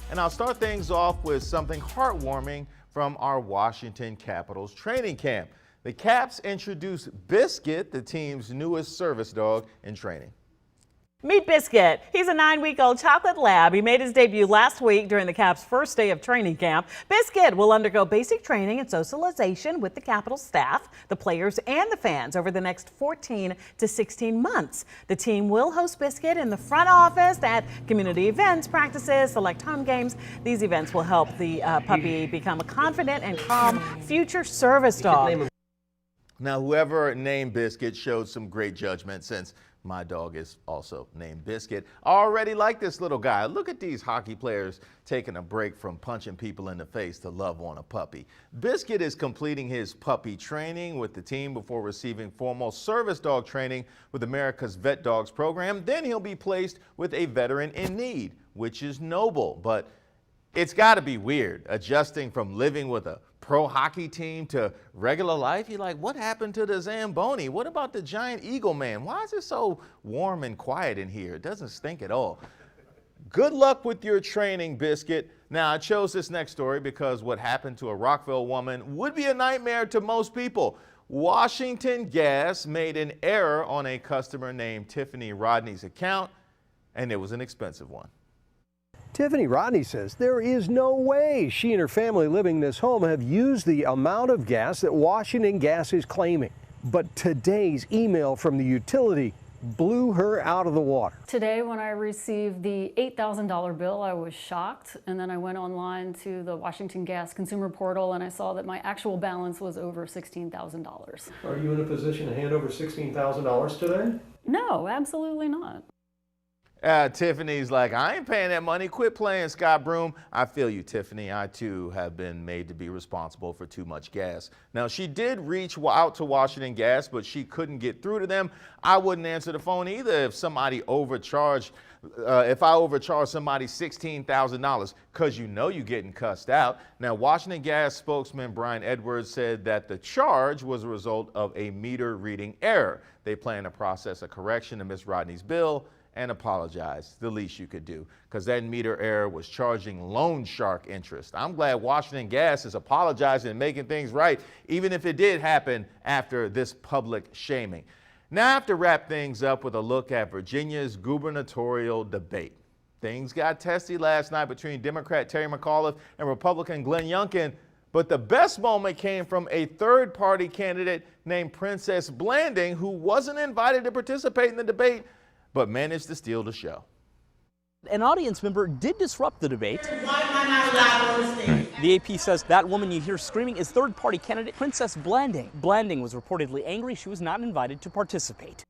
And I'll start things off with something heartwarming from our Washington Capitals training camp. The Caps introduced Biscuit, the team's newest service dog, in training. Meet Biscuit. He's a 9-week-old chocolate lab. He made his debut last week during the Caps' first day of training camp. Biscuit will undergo basic training and socialization with the Capital staff, the players, and the fans over the next 14 to 16 months. The team will host Biscuit in the front office at community events, practices, select home games. These events will help the puppy become a confident and calm future service dog. Now, whoever named Biscuit showed some great judgment, since my dog is also named Biscuit. I already like this little guy. Look at these hockey players taking a break from punching people in the face to love on a puppy. Biscuit is completing his puppy training with the team before receiving formal service dog training with America's Vet Dogs program. Then he'll be placed with a veteran in need, which is noble, but it's got to be weird adjusting from living with a pro hockey team to regular life. You're like, what happened to the Zamboni? What about the giant eagle man? Why is it so warm and quiet in here? It doesn't stink at all. Good luck with your training, Biscuit. Now, I chose this next story because what happened to a Rockville woman would be a nightmare to most people. Washington Gas made an error on a customer named Tiffany Rodney's account, and it was an expensive one. Tiffany Rodney says there is no way she and her family living in this home have used the amount of gas that Washington Gas is claiming. But today's email from the utility blew her out of the water. Today, when I received the $8,000 bill, I was shocked. And then I went online to the Washington Gas consumer portal and I saw that my actual balance was over $16,000. Are you in a position to hand over $16,000 today? No, absolutely not. Tiffany's like, I ain't paying that money. Quit playing, Scott Broom. I feel you, Tiffany. I, too, have been made to be responsible for too much gas. Now, she did reach out to Washington Gas, but she couldn't get through to them. I wouldn't answer the phone either if somebody overcharged, if I overcharged somebody $16,000, because you know you're getting cussed out. Now, Washington Gas spokesman Brian Edwards said that the charge was a result of a meter reading error. They plan to process a correction to Ms. Rodney's bill and apologize, the least you could do, because that meter error was charging loan shark interest. I'm glad Washington Gas is apologizing and making things right, even if it did happen after this public shaming. Now I have to wrap things up with a look at Virginia's gubernatorial debate. Things got testy last night between Democrat Terry McAuliffe and Republican Glenn Youngkin, but the best moment came from a third-party candidate named Princess Blanding, who wasn't invited to participate in the debate, but managed to steal the show. An audience member did disrupt the debate. Why am I not allowed on stage? The AP says that woman you hear screaming is third-party candidate Princess Blanding. Blanding was reportedly angry she was not invited to participate.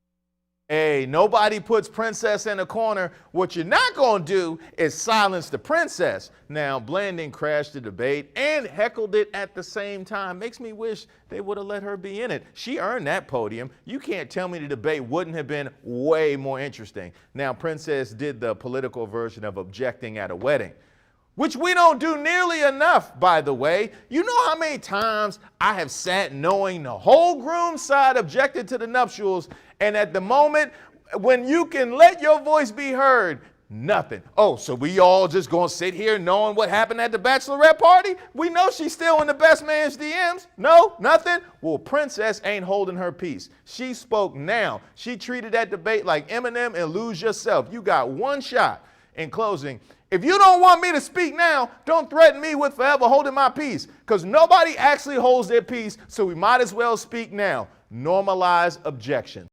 Hey, nobody puts Princess in a corner. What you're not going to do is silence the princess. Now, Blanding crashed the debate and heckled it at the same time. Makes me wish they would have let her be in it. She earned that podium. You can't tell me the debate wouldn't have been way more interesting. Now, Princess did the political version of objecting at a wedding, which we don't do nearly enough, by the way. You know how many times I have sat knowing the whole groom's side objected to the nuptials, and at the moment when you can let your voice be heard, nothing. Oh, so we all just gonna sit here knowing what happened at the bachelorette party? We know she's still in the best man's DMs. No, nothing? Well, Princess ain't holding her peace. She spoke now. She treated that debate like Eminem and Lose Yourself. You got one shot. In closing, if you don't want me to speak now, don't threaten me with forever holding my peace, because nobody actually holds their peace, so we might as well speak now. Normalize objection.